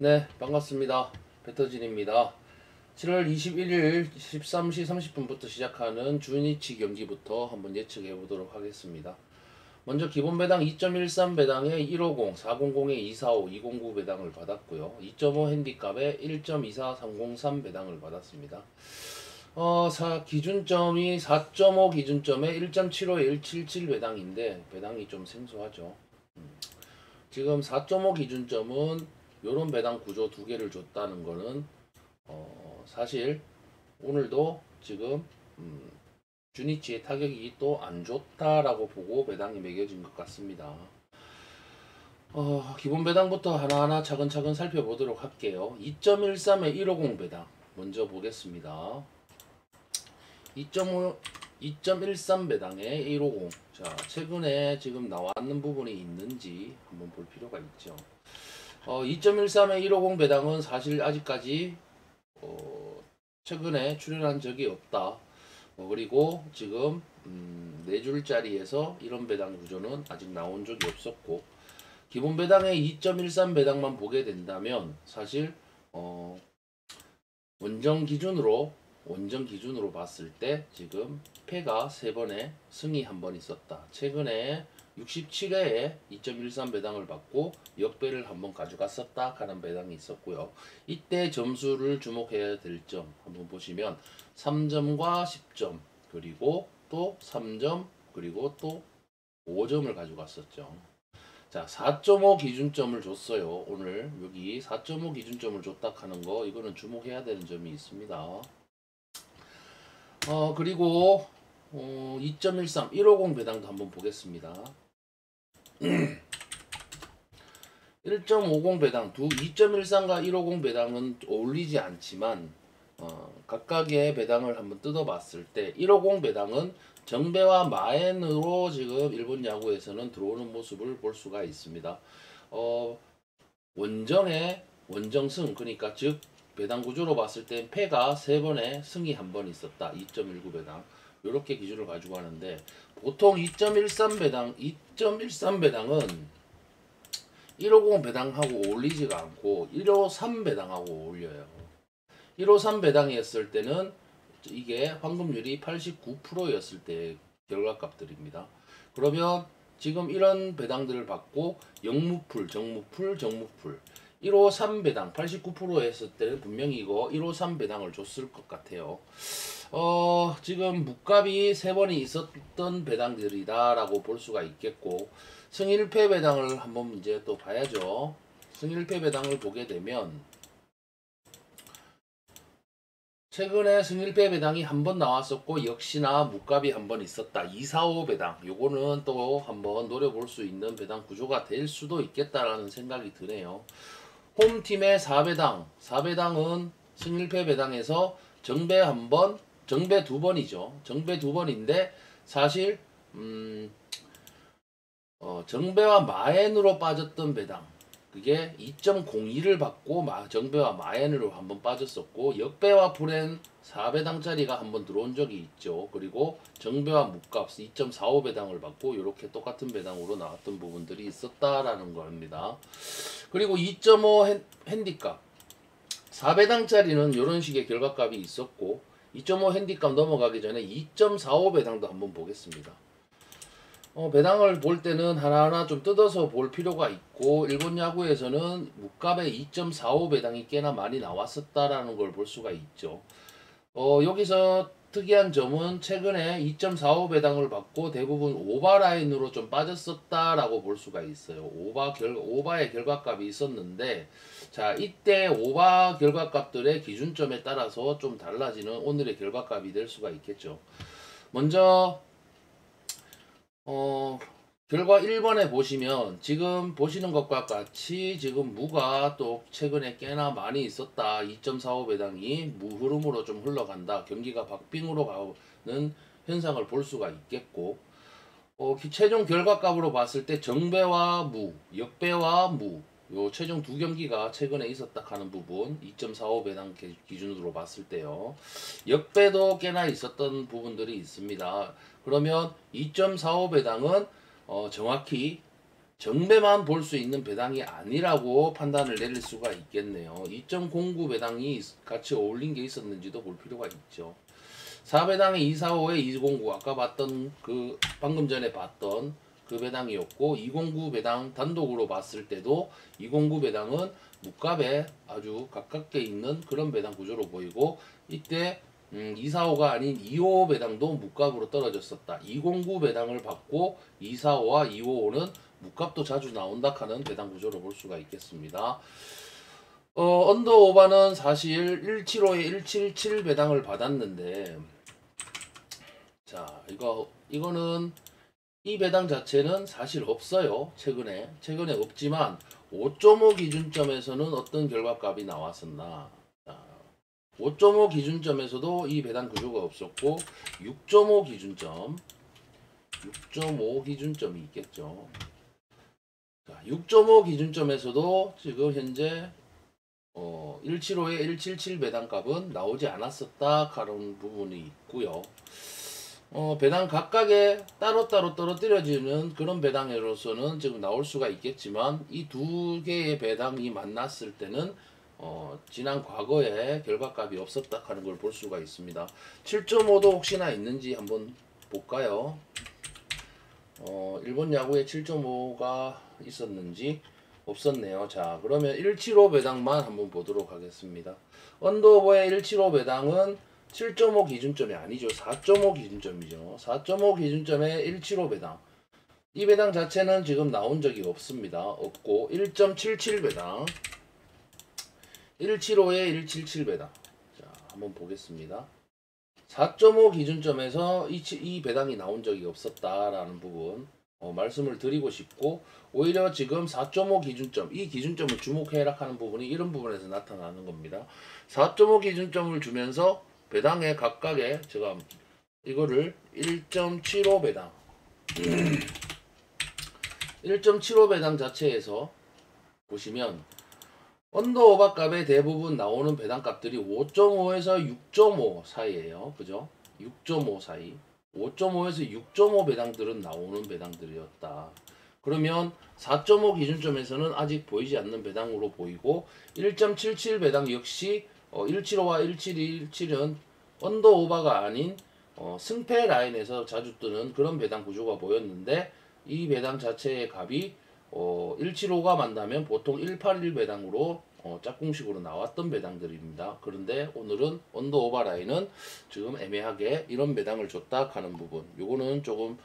네, 반갑습니다. 배터진입니다. 7월 21일 13시 30분부터 시작하는 주니치 경기부터 한번 예측해 보도록 하겠습니다. 먼저 기본 배당 2.13 배당에 150, 400에 245, 209 배당을 받았고요. 2.5 핸디캡에 1.24, 303 배당을 받았습니다. 기준점이 4.5 기준점에 1.75에 177 배당인데 배당이 좀 생소하죠. 지금 4.5 기준점은 요런 배당 구조 두 개를 줬다는 거는 사실 오늘도 지금 주니치의 타격이 또 안 좋다라고 보고 배당이 매겨진 것 같습니다. 기본 배당부터 하나하나 차근차근 살펴보도록 할게요. 2.13에 150 배당 먼저 보겠습니다. 2.5 2.13 배당에 150. 자, 최근에 지금 나왔는 부분이 있는지 한번 볼 필요가 있죠. 2.13에 150 배당은 사실 아직까지 최근에 출연한 적이 없다. 그리고 지금 4줄짜리에서 이런 배당 구조는 아직 나온 적이 없었고, 기본 배당의 2.13 배당만 보게 된다면 사실 원정 기준으로 봤을 때 지금 패가 3번에 승이 1번 있었다. 최근에 67회에 2.13 배당을 받고 역배를 한번 가져갔었다 하는 배당이 있었고요. 이때 점수를 주목해야 될 점 한번 보시면 3점과 10점 그리고 또 3점 그리고 또 5점을 가져갔었죠. 자, 4.5 기준점을 줬어요. 오늘 여기 4.5 기준점을 줬다 하는 거 이거는 주목해야 되는 점이 있습니다. 그리고 2.13 150 배당도 한번 보겠습니다. 1.50 배당 2.13과 150 배당은 어울리지 않지만 각각의 배당을 한번 뜯어봤을 때 150 배당은 정배와 마엔으로 지금 일본 야구에서는 들어오는 모습을 볼 수가 있습니다. 원정의 원정승 그러니까 즉 배당 구조로 봤을 때 패가 3번에 승이 1번 있었다. 2.19 배당 이렇게 기준을 가지고 하는데 보통 2.13 배당 2.13 배당은 150 배당하고 어울리지가 않고 153 배당하고 어울려요. 153 배당이었을 때는 이게 황금률이 89%였을 때 결과값들입니다. 그러면 지금 이런 배당들을 받고 영무풀, 정무풀 153 배당 89% 했을 때는 분명히 이거 153 배당을 줬을 것 같아요. 지금 묵값이 3번이 있었던 배당들이다라고 볼 수가 있겠고 승일패 배당을 한번 이제 또 봐야죠. 승일패 배당을 보게 되면 최근에 승일패 배당이 한 번 나왔었고 역시나 묵값이 한 번 있었다. 245 배당 요거는 또 한번 노려볼 수 있는 배당 구조가 될 수도 있겠다라는 생각이 드네요. 홈팀의 4배당 4배당은 승일패 배당에서 정배 한 번, 정배 2번이죠. 정배 2번인데 사실 정배와 마엔으로 빠졌던 배당 그게 2.02를 받고 정배와 마엔으로 한번 빠졌었고 역배와 불엔 4배당짜리가 한번 들어온 적이 있죠. 그리고 정배와 묵값 2.45 배당을 받고 이렇게 똑같은 배당으로 나왔던 부분들이 있었다라는 겁니다. 그리고 2.5 핸디캡 4배당짜리는 이런 식의 결과값이 있었고 2.5 핸디캡 넘어가기 전에 2.45 배당도 한번 보겠습니다. 배당을 볼 때는 하나하나 좀 뜯어서 볼 필요가 있고 일본 야구에서는 묵갑의 2.45 배당이 꽤나 많이 나왔었다라는 걸 볼 수가 있죠. 여기서 특이한 점은 최근에 2.45 배당을 받고 대부분 오바 라인으로 좀 빠졌었다라고 볼 수가 있어요. 오바의 결과값이 있었는데 자 이때 오바 결과값들의 기준점에 따라서 좀 달라지는 오늘의 결과값이 될 수가 있겠죠. 먼저 결과 1번에 보시면 지금 보시는 것과 같이 지금 무가 또 최근에 꽤나 많이 있었다. 2.45 배당이 무 흐름으로 좀 흘러간다. 경기가 박빙으로 가는 현상을 볼 수가 있겠고 최종 결과값으로 봤을 때 정배와 무, 역배와 무, 요 최종 두 경기가 최근에 있었다 하는 부분 2.45 배당 기준으로 봤을 때요. 역배도 꽤나 있었던 부분들이 있습니다. 그러면 2.45 배당은 정확히 정배만 볼 수 있는 배당이 아니라고 판단을 내릴 수가 있겠네요. 2.09 배당이 같이 어울린 게 있었는지도 볼 필요가 있죠. 4배당의 245에 209 아까 봤던 그 방금 전에 봤던 그 배당이었고 209 배당 단독으로 봤을 때도 209 배당은 묵갑에 아주 가깝게 있는 그런 배당 구조로 보이고 이때 245가 아닌 255 배당도 묵갑으로 떨어졌었다. 209 배당을 받고 245와 255는 묵갑도 자주 나온다 하는 배당 구조로 볼 수가 있겠습니다. 언더 오바는 사실 175에 177 배당을 받았는데 자 이거는 이 배당 자체는 사실 없어요. 최근에 없지만 5.5 기준점에서는 어떤 결과값이 나왔었나. 5.5 기준점에서도 이 배당 구조가 없었고 6.5 기준점이 있겠죠. 자, 6.5 기준점에서도 지금 현재 175에 177 배당값은 나오지 않았었다 하는 부분이 있고요. 배당 각각에 따로따로 떨어뜨려지는 그런 배당으로서는 지금 나올 수가 있겠지만 이 두 개의 배당이 만났을 때는 지난 과거에 결과값이 없었다 하는 걸 볼 수가 있습니다. 7.5도 혹시나 있는지 한번 볼까요? 일본 야구에 7.5가 있었는지 없었네요. 자, 그러면 175 배당만 한번 보도록 하겠습니다. 언더오버의 175 배당은 7.5 기준점이 아니죠. 4.5 기준점이죠. 4.5 기준점의 175 배당. 이 배당 자체는 지금 나온 적이 없습니다. 없고 1.77 배당. 175에 177 배당. 자, 한번 보겠습니다. 4.5 기준점에서 이 배당이 나온 적이 없었다라는 부분 말씀을 드리고 싶고 오히려 지금 4.5 기준점 이 기준점을 주목해라 하는 부분이 이런 부분에서 나타나는 겁니다. 4.5 기준점을 주면서 배당의 각각에 제가 이거를 1.75 배당 1.75 배당 자체에서 보시면 언더오버 값의 대부분 나오는 배당 값들이 5.5에서 6.5 사이에요. 그죠? 6.5 사이. 5.5에서 6.5 배당들은 나오는 배당들이었다. 그러면 4.5 기준점에서는 아직 보이지 않는 배당으로 보이고 1.77 배당 역시 175와 172, 177은 언더오버가 아닌 승패 라인에서 자주 뜨는 그런 배당 구조가 보였는데 이 배당 자체의 값이 175가 만나면 보통 181 배당으로 짝꿍식으로 나왔던 배당들입니다. 그런데 오늘은 언더오버 라인은 지금 애매하게 이런 배당을 줬다 하는 부분 요거는 조금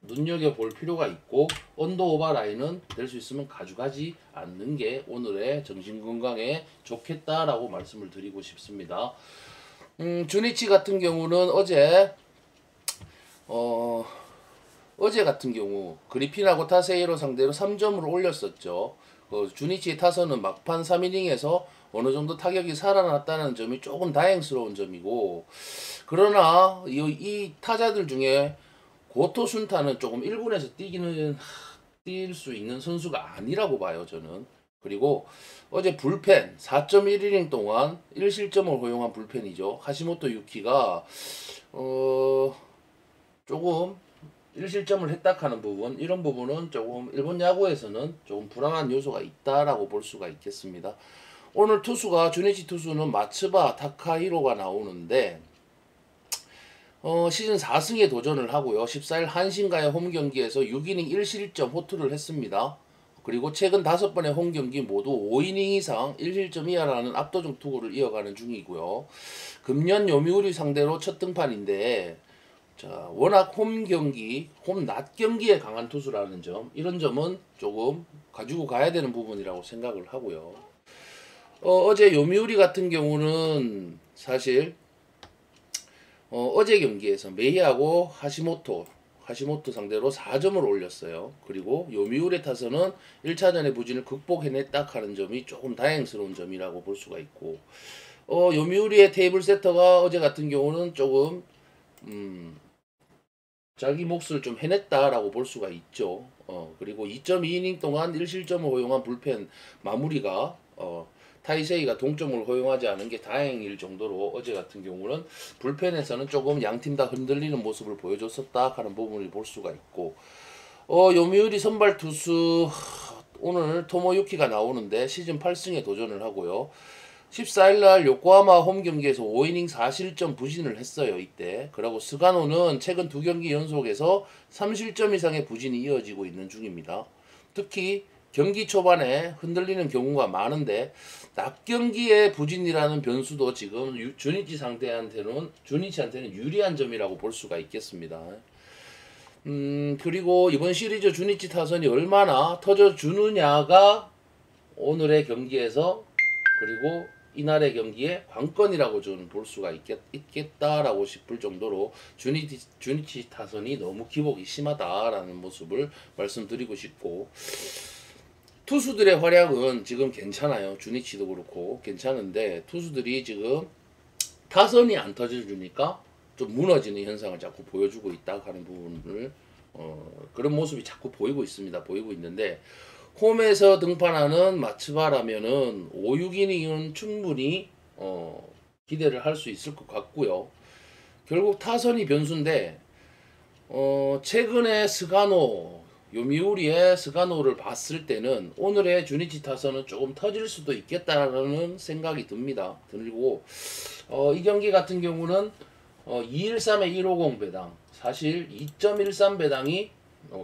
눈여겨볼 필요가 있고 언더오버 라인은 될 수 있으면 가져가지 않는 게 오늘의 정신건강에 좋겠다라고 말씀을 드리고 싶습니다. 주니치 같은 경우는 어제 같은 경우 그리핀하고 타세이로 상대로 3점으로 올렸었죠. 주니치의 타선은 막판 3이닝에서 어느 정도 타격이 살아났다는 점이 조금 다행스러운 점이고 그러나 이 타자들 중에 고토 순타는 조금 1군에서 뛸 수 있는 선수가 아니라고 봐요 저는. 그리고 어제 불펜 4.1이닝 동안 1실점을 허용한 불펜이죠. 하시모토 유키가 조금 1실점을 했다 하는 부분 이런 부분은 조금 일본 야구에서는 조금 불안한 요소가 있다라고 볼 수가 있겠습니다. 오늘 투수가 주니치 투수는 마츠바 타카히로가 나오는데 시즌 4승에 도전을 하고요. 14일 한신과의 홈경기에서 6이닝 1실점 호투를 했습니다. 그리고 최근 5번의 홈경기 모두 5이닝 이상 1실점 이하라는 압도적 투구를 이어가는 중이고요. 금년 요미우리 상대로 첫 등판인데 자, 워낙 홈낮 경기에 강한 투수라는 점, 이런 점은 조금 가지고 가야 되는 부분이라고 생각을 하고요. 어제 요미우리 같은 경우는 사실 어제 경기에서 메이하고 하시모토 상대로 4점을 올렸어요. 그리고 요미우리 타선은 1차전의 부진을 극복해냈다 하는 점이 조금 다행스러운 점이라고 볼 수가 있고 요미우리의 테이블 세터가 어제 같은 경우는 조금 자기 몫을 좀 해냈다라고 볼 수가 있죠. 그리고 2.2이닝 동안 1실점을 허용한 불펜 마무리가 타이세이가 동점을 허용하지 않은 게 다행일 정도로 어제 같은 경우는 불펜에서는 조금 양팀 다 흔들리는 모습을 보여줬었다 하는 부분을 볼 수가 있고 요미우리 선발 투수 오늘 토모유키가 나오는데 시즌 8승에 도전을 하고요. 14일날 요코하마 홈 경기에서 5이닝 4실점 부진을 했어요. 이때. 그리고 스가노는 최근 2경기 연속에서 3실점 이상의 부진이 이어지고 있는 중입니다. 특히 경기 초반에 흔들리는 경우가 많은데 낮 경기의 부진이라는 변수도 지금 주니치한테는 유리한 점이라고 볼 수가 있겠습니다. 그리고 이번 시리즈 주니치 타선이 얼마나 터져주느냐가 오늘의 경기에서 그리고 이날의 경기에 관건이라고 저는 볼 수가 있겠다라고 싶을 정도로 주니치 타선이 너무 기복이 심하다라는 모습을 말씀드리고 싶고, 투수들의 활약은 지금 괜찮아요. 주니치도 그렇고 괜찮은데 투수들이 지금 타선이 안 터져주니까 좀 무너지는 현상을 자꾸 보여주고 있다 하는 부분을 그런 모습이 자꾸 보이고 있습니다. 보이고 있는데 홈에서 등판하는 마츠바라면은 5, 6이닝은 충분히 기대를 할 수 있을 것 같고요. 결국 타선이 변수인데 최근에 요미우리의 스가노를 봤을 때는 오늘의 주니치 타선은 조금 터질 수도 있겠다라는 생각이 듭니다. 들고 이 경기 같은 경우는 213에 150 배당, 사실 2.13 배당이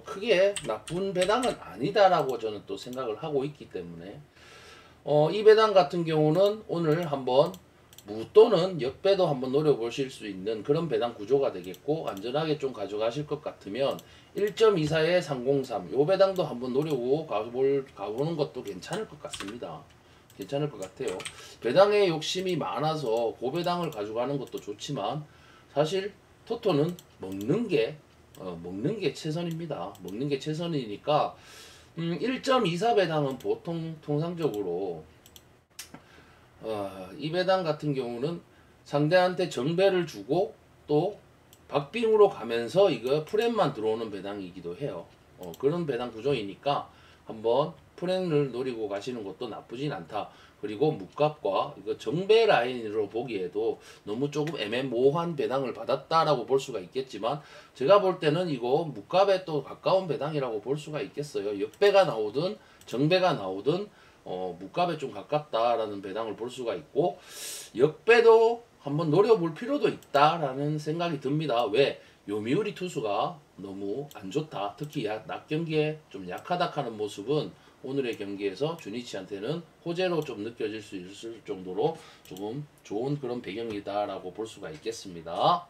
크게 나쁜 배당은 아니다라고 저는 또 생각을 하고 있기 때문에 이 배당 같은 경우는 오늘 한번 무 또는 역배도 한번 노려보실 수 있는 그런 배당 구조가 되겠고, 안전하게 좀 가져가실 것 같으면 1.24에 303 요 배당도 한번 노려보고 가보는 것도 괜찮을 것 같습니다. 괜찮을 것 같아요. 배당에 욕심이 많아서 고배당을 가져가는 것도 좋지만 사실 토토는 먹는 게 최선입니다. 먹는 게 최선이니까 1.24 배당은 보통 통상적으로 이 배당 같은 경우는 상대한테 정배를 주고 또 박빙으로 가면서 이거 프렌만 들어오는 배당이기도 해요. 그런 배당 구조이니까 한번 프렌을 노리고 가시는 것도 나쁘진 않다. 그리고 묵값과 이거 정배 라인으로 보기에도 너무 조금 애매모호한 배당을 받았다라고 볼 수가 있겠지만, 제가 볼 때는 이거 묵값에 또 가까운 배당이라고 볼 수가 있겠어요. 역배가 나오든 정배가 나오든 묵값에 좀 가깝다라는 배당을 볼 수가 있고, 역배도 한번 노려볼 필요도 있다라는 생각이 듭니다. 왜? 요미우리 투수가 너무 안 좋다. 특히 낮 경기에 좀 약하다 하는 모습은 오늘의 경기에서 주니치한테는 호재로 좀 느껴질 수 있을 정도로 조금 좋은 그런 배경이다라고 볼 수가 있겠습니다.